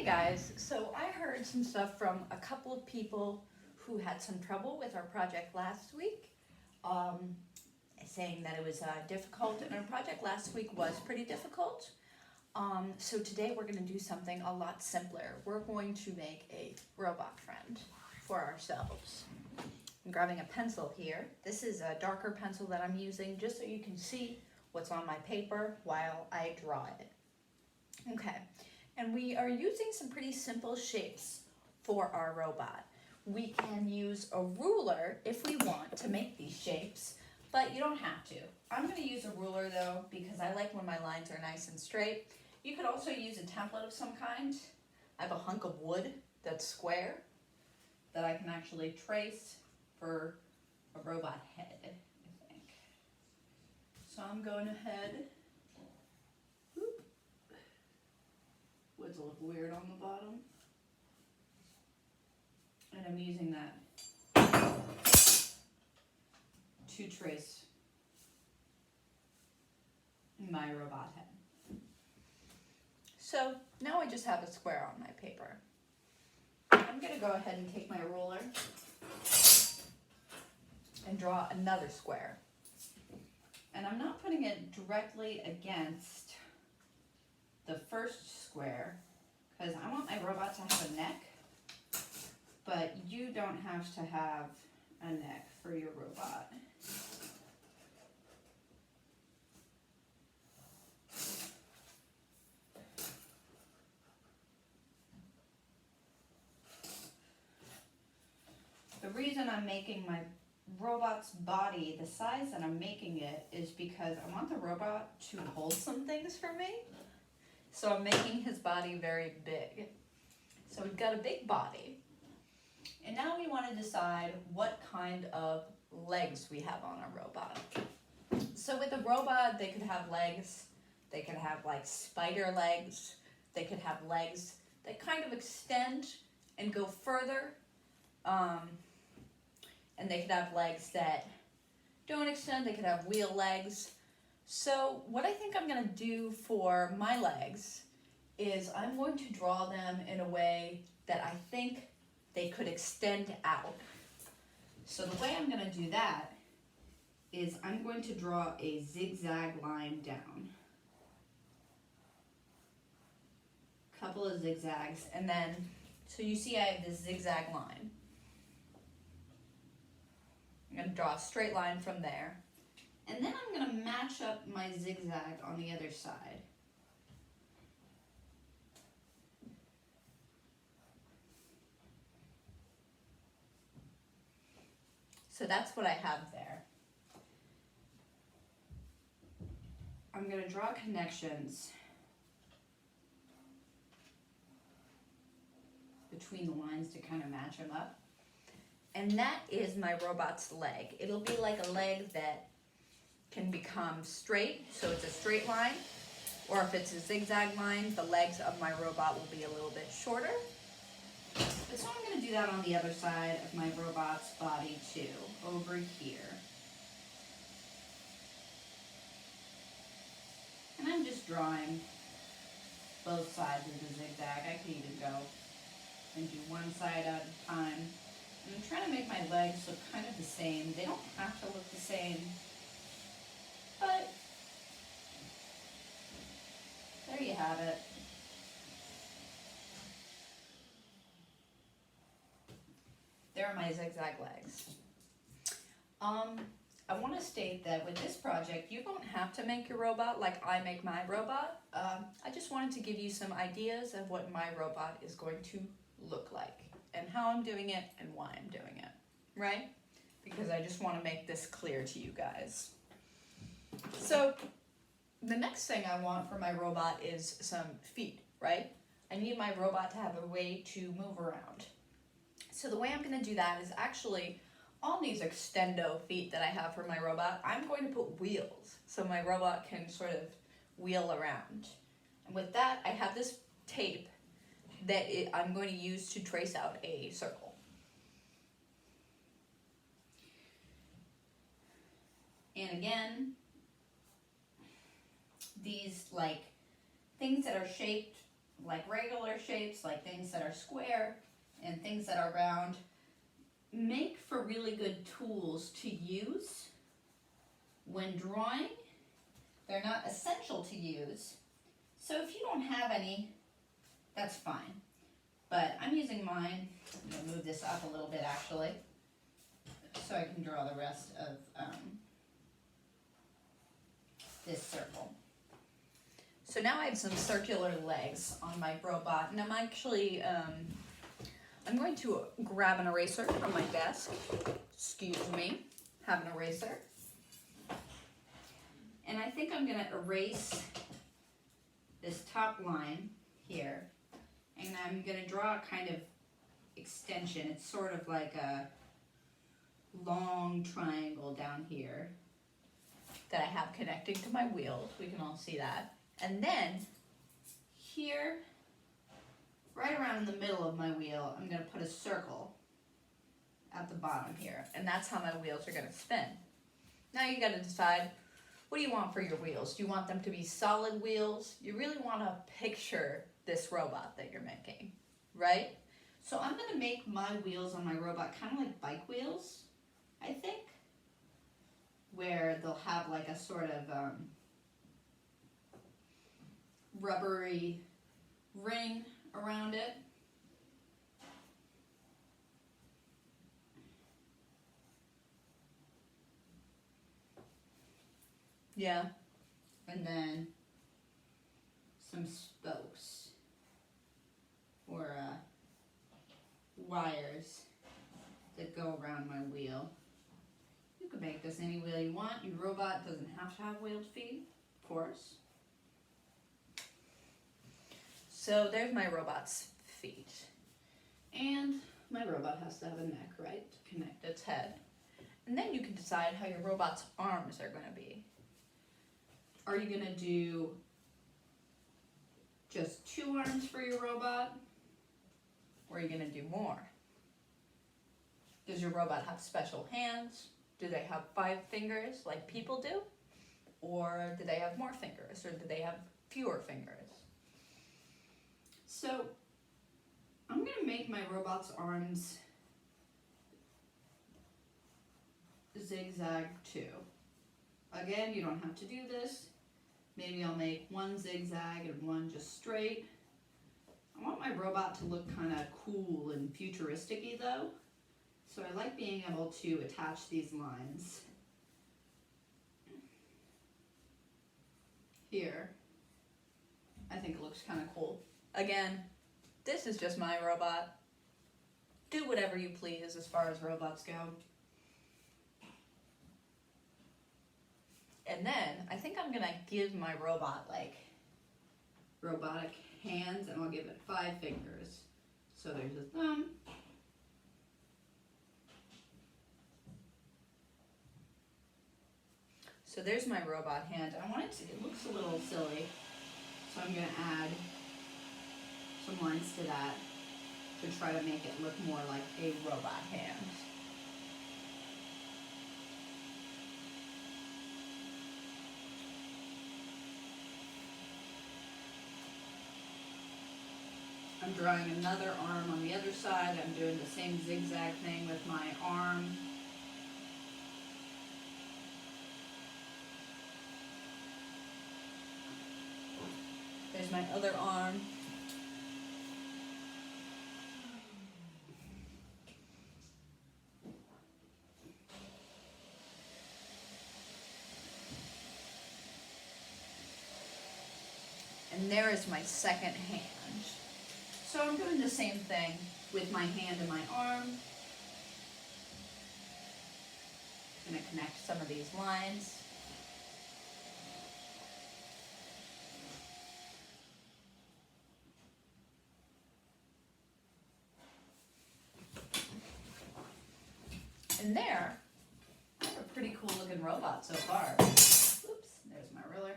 Hey guys, so I heard some stuff from a couple of people who had some trouble with our project last week, um, saying that it was difficult, and our project last week was pretty difficult. So today we're going to do something a lot simpler. We're going to make a robot friend for ourselves. I'm grabbing a pencil here. This is a darker pencil that I'm using just so you can see what's on my paper while I draw it. Okay, and we are using some pretty simple shapes for our robot. We can use a ruler if we want to make these shapes, but you don't have to. I'm going to use a ruler though because I like when my lines are nice and straight. You could also use a template of some kind. I have a hunk of wood that's square that I can actually trace for a robot head, I think. So I'm going ahead. Wood's a little weird on the bottom. And I'm using that to trace my robot head. So now I just have a square on my paper. I'm going to go ahead and take my ruler and draw another square. And I'm not putting it directly against the first square because I want my robot to have a neck, but you don't have to have a neck for your robot. The reason I'm making my robot's body the size that I'm making it is because I want the robot to hold some things for me. So I'm making his body very big. So we've got a big body. And now we want to decide what kind of legs we have on our robot. So with a robot, they could have legs. They could have like spider legs. They could have legs that kind of extend and go further. And they could have legs that don't extend. They could have wheel legs. So what I think I'm going to do for my legs is I'm going to draw them in a way that I think they could extend out. So the way I'm going to do that is I'm going to draw a zigzag line down. Couple of zigzags, and then, so you see I have this zigzag line. I'm going to draw a straight line from there. And then I'm going to match up my zigzag on the other side. So that's what I have there. I'm going to draw connections between the lines to kind of match them up. And that is my robot's leg. It'll be like a leg that can become straight, so it's a straight line, or if it's a zigzag line, the legs of my robot will be a little bit shorter. But so I'm going to do that on the other side of my robot's body too, over here. And I'm just drawing both sides of the zigzag. I could even go and do one side at a time. And I'm trying to make my legs look kind of the same. They don't have to look the same, but there you have it. There are my zigzag legs. I want to state that with this project, you don't have to make your robot like I make my robot. I just wanted to give you some ideas of what my robot is going to look like and how I'm doing it and why I'm doing it, right? Because I just want to make this clear to you guys. So the next thing I want for my robot is some feet, right? I need my robot to have a way to move around. So the way I'm going to do that is actually on these extendo feet that I have for my robot, I'm going to put wheels so my robot can sort of wheel around. And with that, I have this tape that I'm going to use to trace out a circle. And again, these like things that are shaped like regular shapes, like things that are square and things that are round, make for really good tools to use when drawing. They're not essential to use. So if you don't have any, that's fine. But I'm using mine. I'm going to move this up a little bit actually, so I can draw the rest of this circle. So now I have some circular legs on my robot, and I'm actually, I'm going to grab an eraser from my desk. Excuse me, have an eraser. And I think I'm going to erase this top line here, and I'm going to draw a kind of extension. It's sort of like a long triangle down here that I have connecting to my wheels. We can all see that. And then here, right around in the middle of my wheel, I'm going to put a circle at the bottom here, and that's how my wheels are going to spin. Now you got to decide, what do you want for your wheels? Do you want them to be solid wheels? You really want to picture this robot that you're making, right? So I'm going to make my wheels on my robot kind of like bike wheels, I think, where they'll have like a sort of rubbery ring around it. Yeah. And then some spokes or wires that go around my wheel. You can make this any wheel you want. Your robot doesn't have to have wheeled feet, of course. So there's my robot's feet. And my robot has to have a neck, right, to connect its head. And then you can decide how your robot's arms are going to be. Are you going to do just 2 arms for your robot? Or are you going to do more? Does your robot have special hands? Do they have 5 fingers like people do? Or do they have more fingers? Or do they have fewer fingers? So I'm going to make my robot's arms zigzag too. Again, you don't have to do this. Maybe I'll make one zigzag and one just straight. I want my robot to look kind of cool and futuristic-y though. So I like being able to attach these lines here. I think it looks kind of cool. Again, this is just my robot. Do whatever you please as far as robots go. And then I think I'm gonna give my robot like robotic hands, and I'll give it 5 fingers. So there's a thumb, so there's my robot hand. I want it to, it looks a little silly, so I'm gonna add some lines to that to try to make it look more like a robot hand. I'm drawing another arm on the other side. I'm doing the same zigzag thing with my arm. There's my other arm. And there is my second hand. So I'm doing the same thing with my hand and my arm. I'm going to connect some of these lines. And there, I have a pretty cool looking robot so far. Oops, there's my ruler.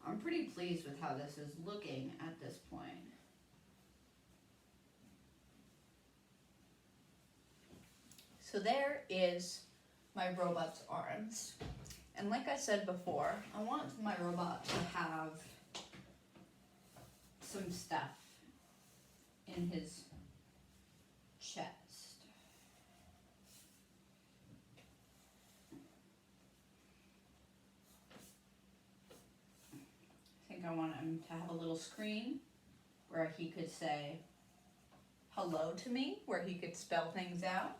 I'm pretty pleased with how this is looking at this point. So there is my robot's arms. And like I said before, I want my robot to have some stuff in his chest. I think I want him to have a little screen where he could say hello to me, where he could spell things out.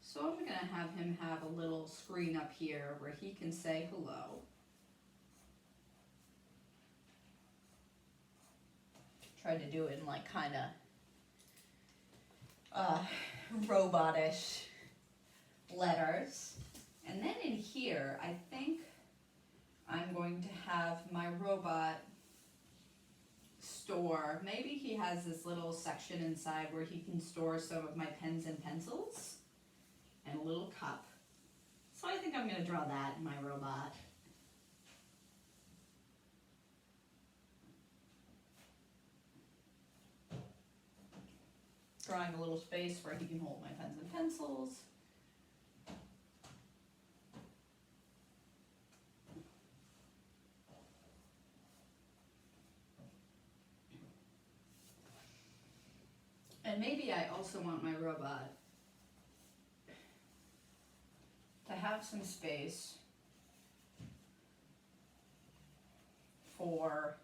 So I'm gonna have him have a little screen up here where he can say hello. Try to do it in like kind of robotish letters. And then in here, I think I'm going to have my robot store, maybe he has this little section inside where he can store some of my pens and pencils and a little cup. So I think I'm going to draw that in my robot. Drawing a little space where he can hold my pens and pencils. And maybe I also want my robot to have some space for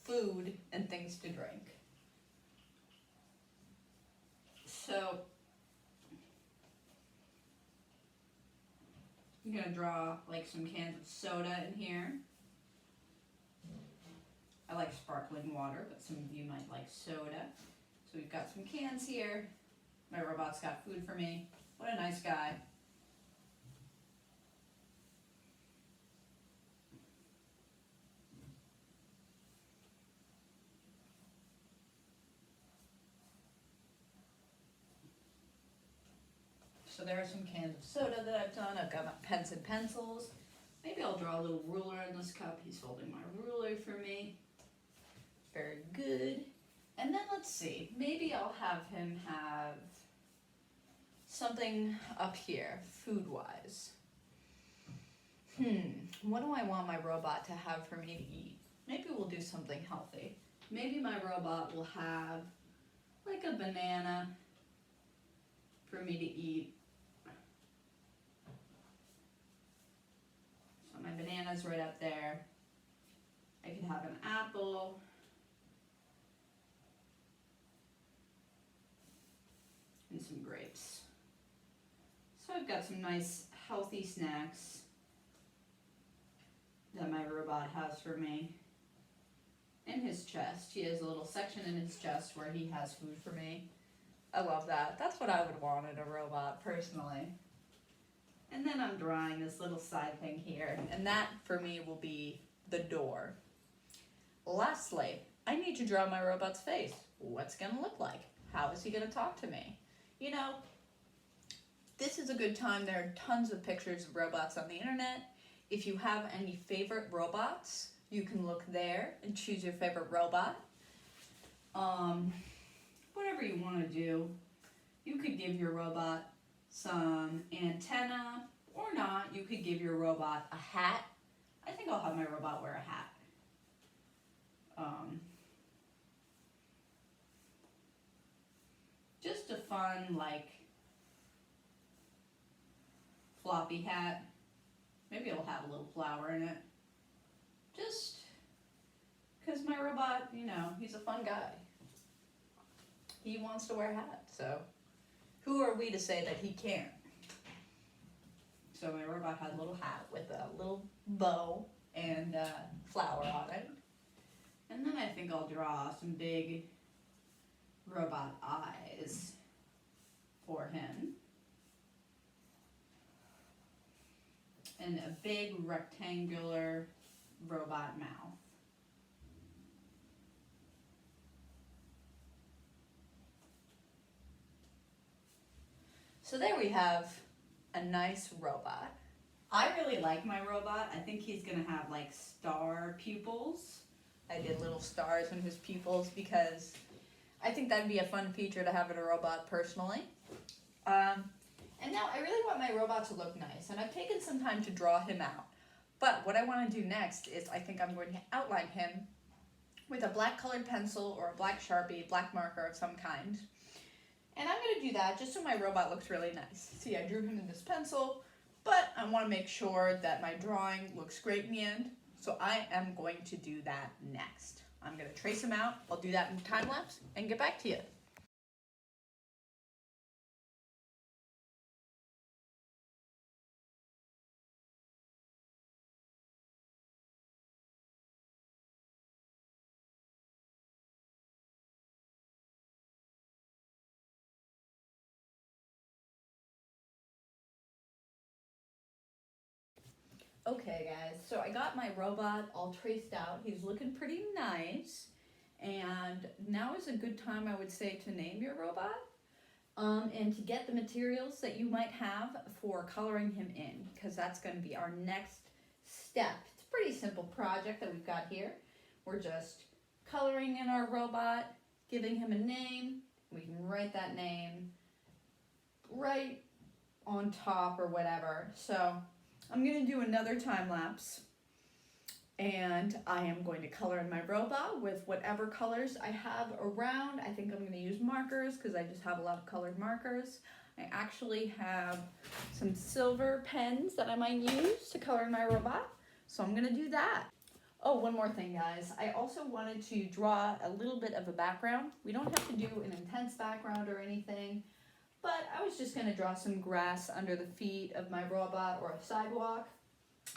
food and things to drink. So I'm gonna draw like some cans of soda in here. I like sparkling water, but some of you might like soda. So we've got some cans here. My robot's got food for me. What a nice guy. So there are some cans of soda that I've done. I've got my pens and pencils. Maybe I'll draw a little ruler in this cup. He's holding my ruler for me. Very good. And then let's see, maybe I'll have him have something up here, food-wise. What do I want my robot to have for me to eat? Maybe we'll do something healthy. Maybe my robot will have like a banana for me to eat. So my banana's right up there. I could have an apple. And some grapes. So I've got some nice healthy snacks that my robot has for me. In his chest, he has a little section in his chest where he has food for me. I love that. That's what I would want in a robot, personally. And then I'm drawing this little side thing here, and that for me will be the door. Lastly, I need to draw my robot's face. What's it gonna look like? How is he gonna talk to me? You know, this is a good time. There are tons of pictures of robots on the internet. If you have any favorite robots, you can look there and choose your favorite robot. Whatever you want to do. You could give your robot some antenna or not. You could give your robot a hat. I think I'll have my robot wear a hat. Just a fun, like, floppy hat. Maybe it'll have a little flower in it. Just because my robot, you know, he's a fun guy. He wants to wear a hat, so who are we to say that he can't? So my robot had a little hat with a little bow and flower on it. And then I think I'll draw some big robot eyes for him. And a big rectangular robot mouth. So there we have a nice robot. I really like my robot. I think he's gonna have like star pupils. I did little stars in his pupils because I think that'd be a fun feature to have in a robot personally. And now I really want my robot to look nice, and I've taken some time to draw him out. But what I want to do next is I think I'm going to outline him with a black colored pencil or a black Sharpie, black marker of some kind. And I'm going to do that just so my robot looks really nice. See, I drew him in this pencil, but I want to make sure that my drawing looks great in the end. So I am going to do that next. I'm going to trace him out. I'll do that in time lapse and get back to you. Okay guys, so I got my robot all traced out. He's looking pretty nice. And now is a good time, I would say, to name your robot. And to get the materials that you might have for coloring him in, because that's going to be our next step. It's a pretty simple project that we've got here. We're just coloring in our robot, giving him a name. We can write that name right on top or whatever. So I'm going to do another time lapse, and I am going to color in my robot with whatever colors I have around. I think I'm going to use markers because I just have a lot of colored markers. I actually have some silver pens that I might use to color in my robot, so I'm going to do that. Oh, one more thing, guys. I also wanted to draw a little bit of a background. We don't have to do an intense background or anything, but I was just going to draw some grass under the feet of my robot or a sidewalk.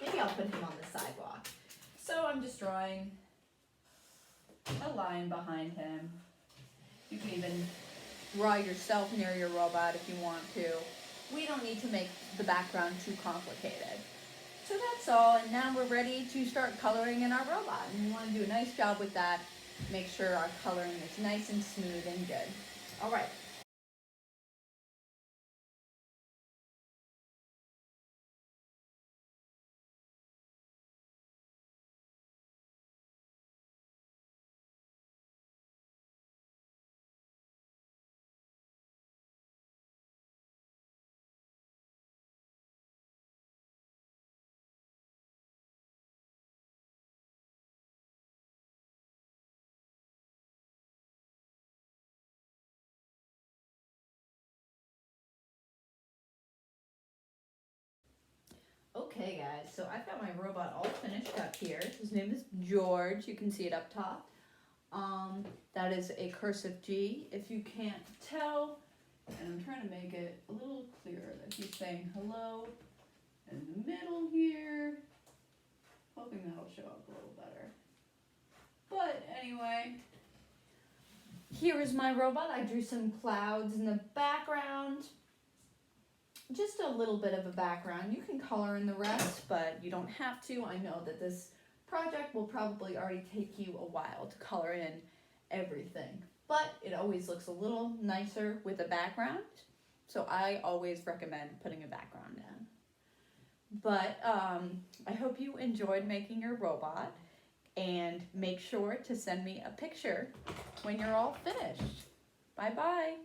Maybe I'll put him on the sidewalk. So I'm just drawing a line behind him. You can even draw yourself near your robot if you want to. We don't need to make the background too complicated. So that's all, and now we're ready to start coloring in our robot. And we want to do a nice job with that. Make sure our coloring is nice and smooth and good. All right. Okay guys, so I've got my robot all finished up here. His name is George, you can see it up top. That is a cursive G. If you can't tell, and I'm trying to make it a little clearer, that he's saying hello in the middle here. Hoping that'll show up a little better. But anyway, here is my robot. I drew some clouds in the background. Just a little bit of a background. You can color in the rest, but you don't have to. I know that this project will probably already take you a while to color in everything, but it always looks a little nicer with a background, so I always recommend putting a background in. But I hope you enjoyed making your robot, and make sure to send me a picture when you're all finished. Bye bye.